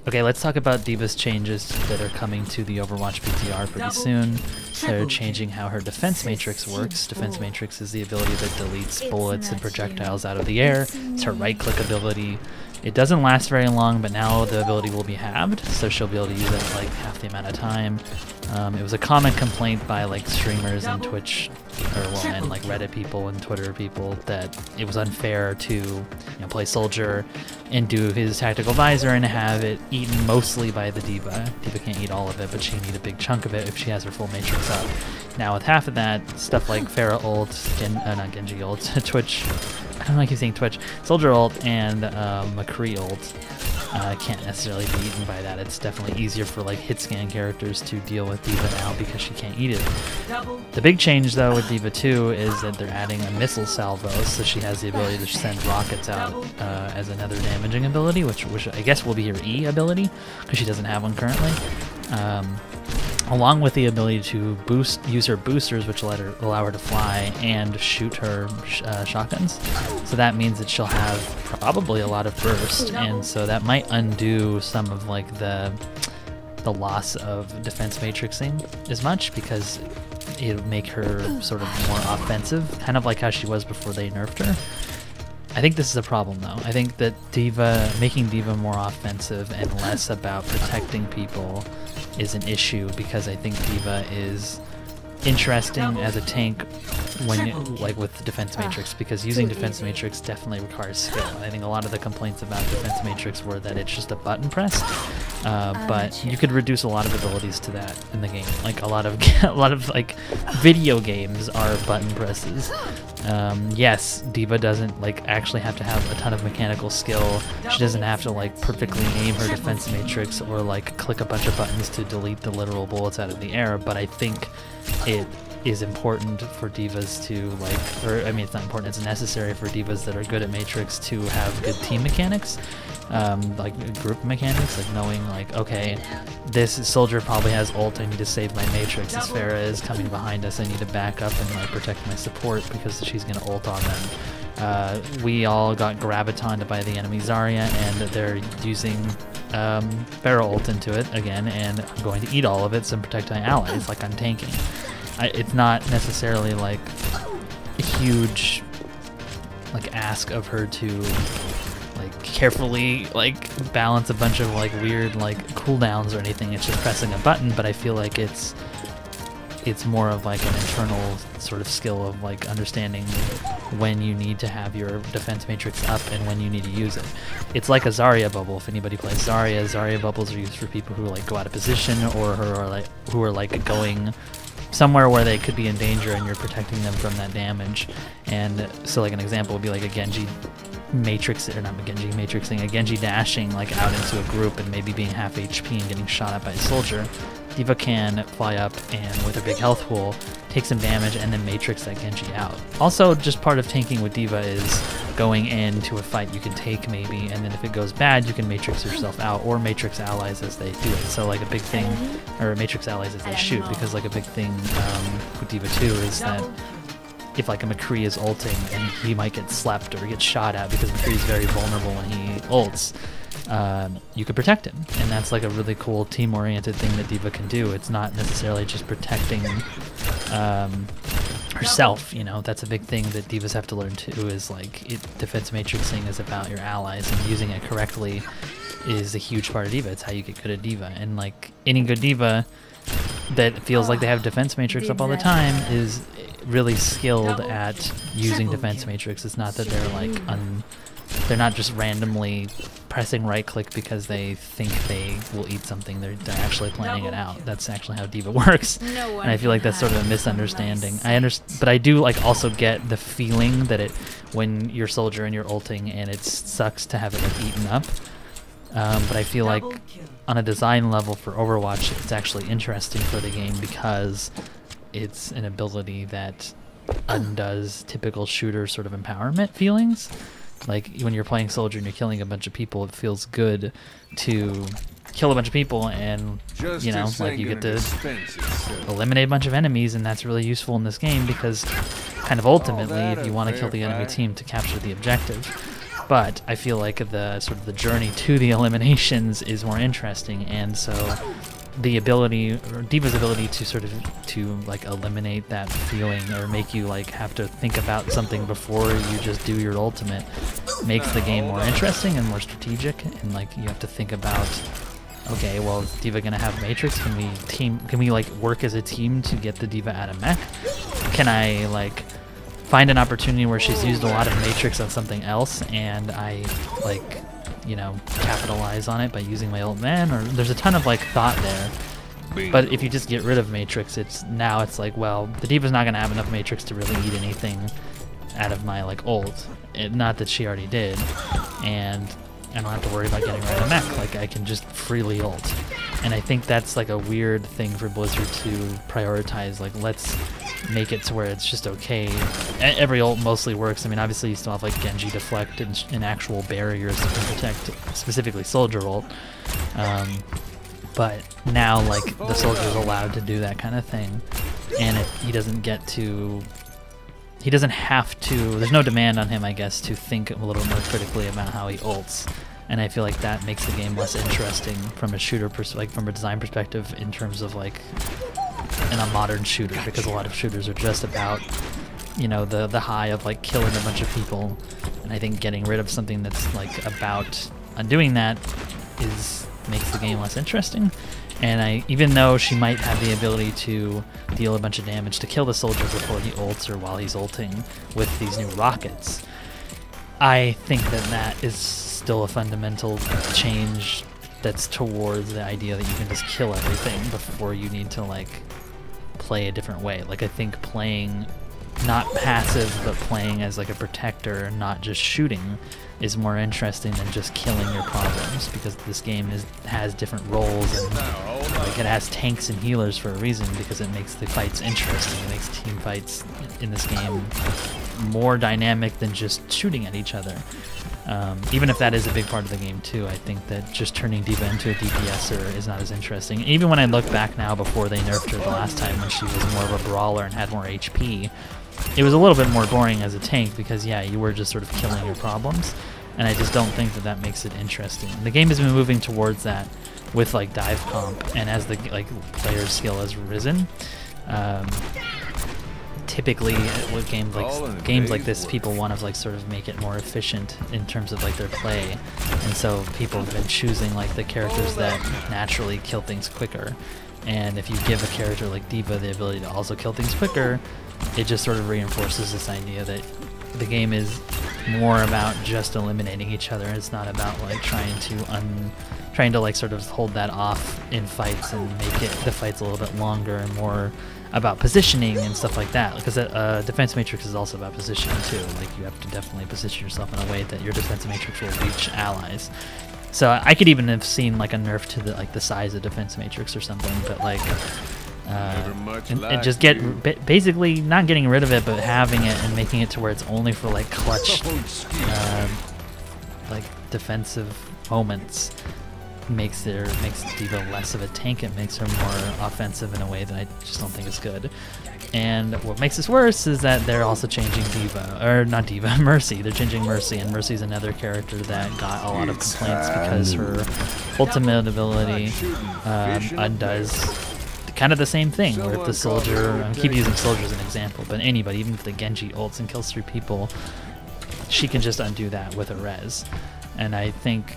Okay, let's talk about D.Va's changes that are coming to the Overwatch PTR pretty soon. They're changing how her defense matrix works. Defense matrix is the ability that deletes bullets and projectiles out of the air. It's her right-click ability. It doesn't last very long, but now the ability will be halved, so she'll be able to use it like half the amount of time. It was a common complaint by like streamers and Twitch, and like Reddit people and Twitter people, that it was unfair to play Soldier and do his tactical visor and have it eaten mostly by the D.Va. D.Va can't eat all of it, but she can eat a big chunk of it if she has her full matrix up. Now with half of that, stuff like Pharah ult, not Genji ult, Twitch, I don't know, I keep saying Twitch, Soldier ult and McCree ult can't necessarily be eaten by that. It's definitely easier for like hit scan characters to deal with D.Va now because she can't eat it. The big change though with D.Va 2 is that they're adding a missile salvo, so she has the ability to send rockets out as another damaging ability, which I guess will be her E ability because she doesn't have one currently. Along with the ability to use her boosters, which will allow her to fly and shoot her shotguns. So that means that she'll have probably a lot of burst, and so that might undo some of like the loss of defense matrixing as much, because it'll make her sort of more offensive, kind of like how she was before they nerfed her. I think this is a problem though. I think that making D.Va more offensive and less about protecting people is an issue, because I think D.Va is interesting as a tank when like with the defense matrix, because using defense matrix definitely requires skill. I think a lot of the complaints about defense matrix were that it's just a button press, but you could reduce a lot of abilities to that in the game. Like a lot of like video games are button presses. Yes, D.Va doesn't like actually have to have a ton of mechanical skill. She doesn't have to like perfectly aim her defense matrix or like click a bunch of buttons to delete the literal bullets out of the air, but I think it is important for D.Vas to like, or I mean it's not important, it's necessary for D.Vas that are good at Matrix to have good team mechanics, like group mechanics, like knowing like, okay, this Soldier probably has ult, I need to save my Matrix. This Pharah is coming behind us, I need to back up and like protect my support because she's gonna ult on them. We all got gravitoned by the enemy Zarya, and they're using Pharah ult into it again, and I'm going to eat all of it so protect my allies like I'm tanking. It's not necessarily like a huge like ask of her to like carefully like balance a bunch of like weird like cooldowns or anything. It's just pressing a button, but I feel like it's more of like an internal sort of skill of like understanding when you need to have your defense matrix up and when you need to use it. It's like a Zarya bubble. If anybody plays Zarya bubbles are used for people who like go out of position or who are like going somewhere where they could be in danger and you're protecting them from that damage. And so like an example would be like a Genji matrixing, a Genji dashing like out into a group and maybe being half HP and getting shot at by a Soldier. D.Va can fly up and with her big health pool take some damage and then matrix that Genji out. Also, just part of tanking with D.Va is going into a fight you can take maybe, and then if it goes bad you can matrix yourself out or matrix allies as they do it. So like a big thing, or matrix allies as they shoot, because like a big thing with D.Va 2 is that if like a McCree is ulting and he might get slept or get shot at because McCree is very vulnerable when he ults, you could protect him, and that's like a really cool team-oriented thing that D.Va can do. It's not necessarily just protecting herself, you know. That's a big thing that D.Vas have to learn too, is like defense matrixing is about your allies, and using it correctly is a huge part of D.Va. It's how you get good at D.Va, and like any good D.Va that feels like they have defense matrix up all the time is really skilled at using defense matrix. It's not that they're like they're not just randomly pressing right click because they think they will eat something. They're actually planning it out. That's actually how D.Va works, and I feel like that's sort of a misunderstanding. But I do like also get the feeling that when you're Soldier and you're ulting and it sucks to have it like eaten up. But I feel like on a design level for Overwatch, it's actually interesting for the game because it's an ability that undoes typical shooter sort of empowerment feelings. Like when you're playing Soldier and you're killing a bunch of people, it feels good to kill a bunch of people and, you know, like you get to eliminate a bunch of enemies, and that's really useful in this game because kind of ultimately if you want to kill the enemy team to capture the objective. but I feel like the sort of the journey to the eliminations is more interesting, and so the ability, or D.Va's ability to sort of like eliminate that feeling or make you like have to think about something before you just do your ultimate makes the game more interesting and more strategic, and like you have to think about, okay, well, is D.Va gonna have Matrix? Can we like work as a team to get the D.Va out of mech? Can I like find an opportunity where she's used a lot of Matrix on something else and I like, you know, capitalize on it by using my ult man? Or there's a ton of like thought there. But if you just get rid of Matrix, it's like, well, the D.Va's not gonna have enough Matrix to really eat anything out of my like ult. Not that she already did, and I don't have to worry about getting rid of mech. Like I can just freely ult, and I think that's like a weird thing for Blizzard to prioritize. Like, let's make it to where it's just okay. Every ult mostly works. I mean, obviously you still have like Genji deflect and actual barriers that can protect, specifically Soldier ult. But now like the Soldier's allowed to do that kind of thing, and he doesn't have to, there's no demand on him, I guess, to think a little more critically about how he ults. And I feel like that makes the game less interesting from a shooter from a design perspective, in terms of like in a modern shooter, because a lot of shooters are just about, you know, the high of like killing a bunch of people. And I think getting rid of something that's like about undoing that makes the game less interesting. And even though she might have the ability to deal a bunch of damage to kill the Soldier before he ults or while he's ulting with these new rockets, I think that is still a fundamental change that's towards the idea that you can just kill everything before you need to like play a different way. Like I think playing not passive but playing as like a protector, not just shooting, is more interesting than just killing your problems, because this game has different roles, and like it has tanks and healers for a reason, because it makes the fights interesting. It makes team fights in this game more dynamic than just shooting at each other. Even if that is a big part of the game too, I think that just turning D.Va into a DPSer is not as interesting. Even when I look back now, before they nerfed her the last time, when she was more of a brawler and had more HP, it was a little bit more boring as a tank, because yeah, you were just sort of killing your problems, and I just don't think that makes it interesting. And the game has been moving towards that with like dive comp, and as the like player's skill has risen, typically with games like this, people want to like sort of make it more efficient in terms of like their play, and so people have been choosing like the characters that naturally kill things quicker. And if you give a character like D.Va the ability to also kill things quicker, it just sort of reinforces this idea that the game is more about just eliminating each other. It's not about like trying to like sort of hold that off in fights and make the fights a little bit longer, and more about positioning and stuff like that. Because defense matrix is also about positioning too. Like you have to definitely position yourself in a way that your defense matrix will reach allies. So I could even have seen like a nerf to the size of defense matrix or something, but like and just basically not getting rid of it, but having it and making it to where it's only for like clutch like defensive moments makes D.Va less of a tank. It makes her more offensive in a way that I just don't think is good. And what makes this worse is that they're also changing Mercy. They're changing Mercy, and Mercy's another character that got a lot of complaints because her ultimate ability undoes kind of the same thing, where if the Soldier, I keep using Soldier as an example, but anybody, even if the Genji ults and kills 3 people, she can just undo that with a res. And I think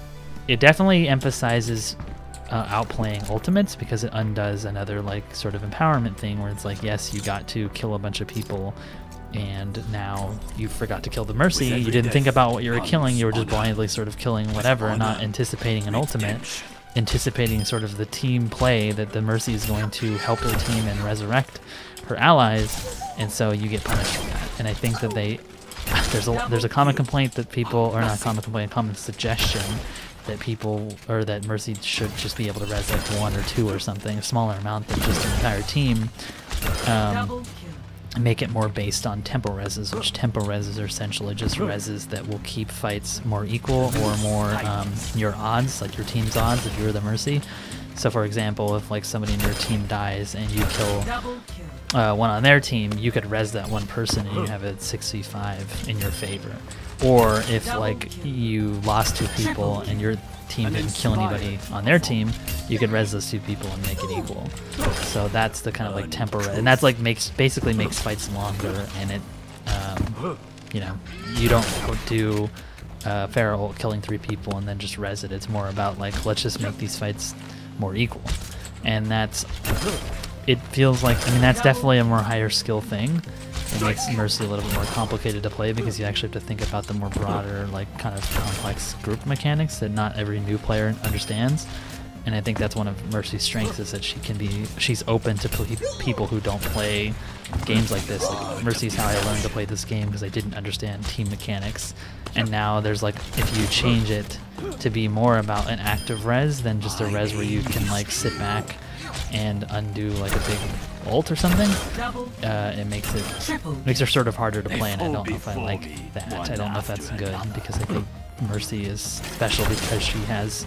it definitely emphasizes outplaying ultimates, because it undoes another like sort of empowerment thing, where it's like, yes, you got to kill a bunch of people, and now you forgot to kill the Mercy. You didn't think about what you were killing. You were just blindly sort of killing whatever, not anticipating an ultimate, anticipating sort of the team play that the Mercy is going to help her team and resurrect her allies, and so you get punished for that. And I think that there's a common complaint that people, or not common complaint, a common suggestion that that Mercy should just be able to res like 1 or 2 or something, a smaller amount than just an entire team. Make it more based on tempo reses, which tempo reses are essentially just reses that will keep fights more equal, or more your odds, like your team's odds if you're the Mercy. So for example, if like somebody in your team dies and you kill one on their team, you could res that one person and you have a 6v5 in your favor. Or if like you lost 2 people and your team didn't kill anybody on their team, you could res those 2 people and make it equal. So that's the kind of like tempo res, and that's like basically makes fights longer, and it you know, you don't do Feral killing 3 people and then just res it. It's more about like, let's just make these fights more equal. And that's, it feels like, I mean, that's definitely a more higher skill thing. It makes Mercy a little bit more complicated to play because you actually have to think about the more broader, like kind of complex group mechanics that not every new player understands. And I think that's one of Mercy's strengths, is that she's open to people who don't play games like this. Like, Mercy's how I learned to play this game because I didn't understand team mechanics. And now there's like, if you change it to be more about an active res than just a res where you can like sit back and undo like a big ult or something, it makes her sort of harder to play, and I don't know if I like that. I don't know if that's good, because I think Mercy is special because she has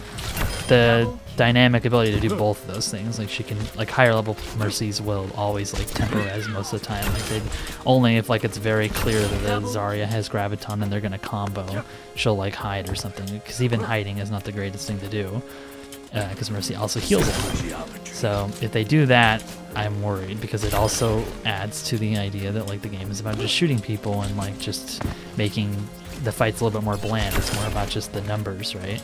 the dynamic ability to do both of those things. Like she can, like higher level Mercies will always like tempo res most of the time. Like they only if like it's very clear that the Zarya has graviton and they're gonna combo, she'll like hide or something. Because even hiding is not the greatest thing to do, because Mercy also heals it. So if they do that, I'm worried, because it also adds to the idea that like the game is about just shooting people and like just making the fight's a little bit more bland. It's more about just the numbers, right?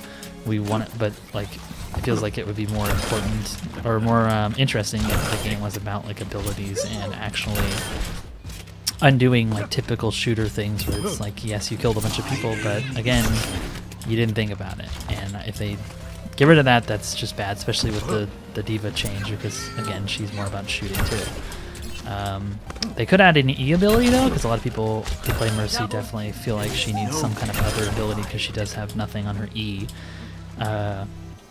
We want it, but like it feels like it would be more important or more interesting if the game was about like abilities and actually undoing like typical shooter things where it's like, yes, you killed a bunch of people, but again, you didn't think about it. And if they get rid of that, that's just bad, especially with the D.Va change, because again, she's more about shooting too. They could add an E ability though, because a lot of people who play Mercy definitely feel like she needs some kind of other ability because she does have nothing on her E.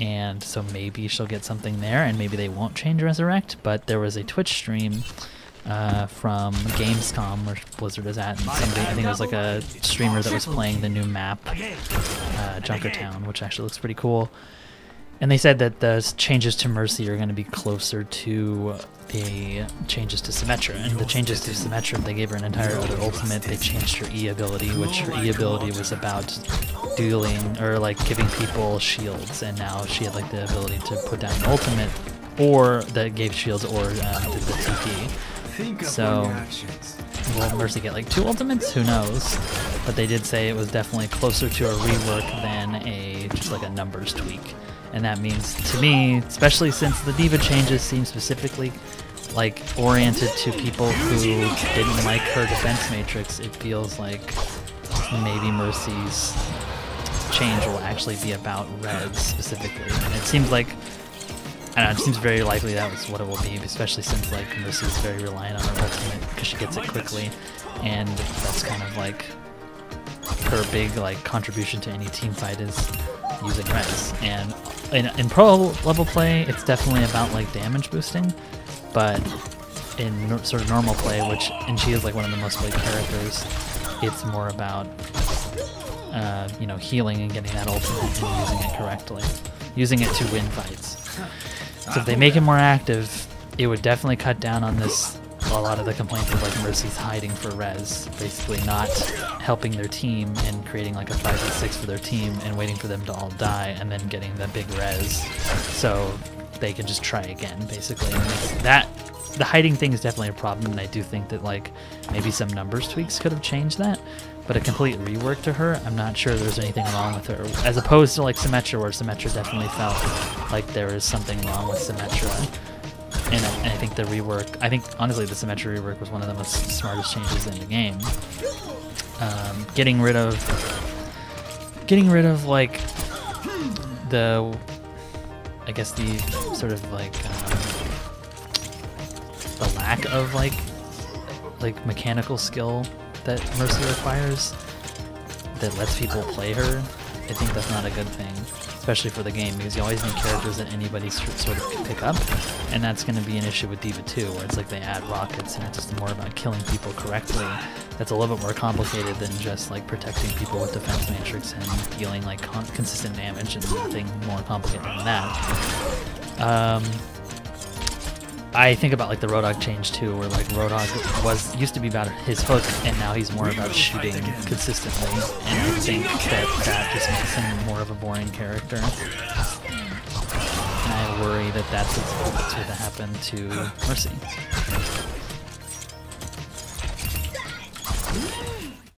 And so maybe she'll get something there, and maybe they won't change Resurrect. But there was a Twitch stream from Gamescom where Blizzard is at, and somebody, I think it was like a streamer that was playing the new map, Junkertown, which actually looks pretty cool. And they said that the changes to Mercy are going to be closer to the changes to Symmetra. And the changes to Symmetra, they gave her an entire other ultimate. They changed her E ability, which her E ability was about dealing or like giving people shields. And now she had like the ability to put down an ultimate, or that gave shields, or did the TP. So will Mercy get like 2 ultimates? Who knows? But they did say it was definitely closer to a rework than a just like a numbers tweak. And that means, to me, especially since the D.Va changes seem specifically like oriented to people who didn't like her defense matrix, it feels like maybe Mercy's change will actually be about res specifically. And it seems like, I don't know, it seems very likely that was what it will be, especially since like Mercy's very reliant on her ultimate because she gets it quickly, and that's kind of like her big like contribution to any team fight is using res. And in pro level play, it's definitely about like damage boosting, but in sort of normal play, and she is like one of the most played characters, it's more about you know, healing and getting that ultimate and using it correctly, using it to win fights. So if they make it more active, it would definitely cut down on this. A lot of the complaints of like Mercy's hiding for res, basically not helping their team and creating like a 5v6 for their team and waiting for them to all die and then getting the big res so they can just try again, basically. And that the hiding thing is definitely a problem, and I do think that like maybe some numbers tweaks could have changed that, but a complete rework to her, I'm not sure there's anything wrong with her, as opposed to like Symmetra, where Symmetra definitely felt like there is something wrong with Symmetra. And I think the rework, I think honestly the Symmetra rework was one of the most smartest changes in the game. Getting rid of like the, I guess the sort of like the lack of like mechanical skill that Mercy requires that lets people play her. I think that's not a good thing, especially for the game, because you always need characters that anybody sort of can pick up, and that's going to be an issue with D.Va too, where it's like they add rockets and it's just more about killing people correctly. That's a little bit more complicated than just like protecting people with defense matrix and dealing like consistent damage, and nothing more complicated than that. I think about like the Roadhog change too, where like Roadhog used to be about his hook, and now he's more about shooting consistently. And I think that just makes him more of a boring character. And I worry that that's what's going to happen to Mercy.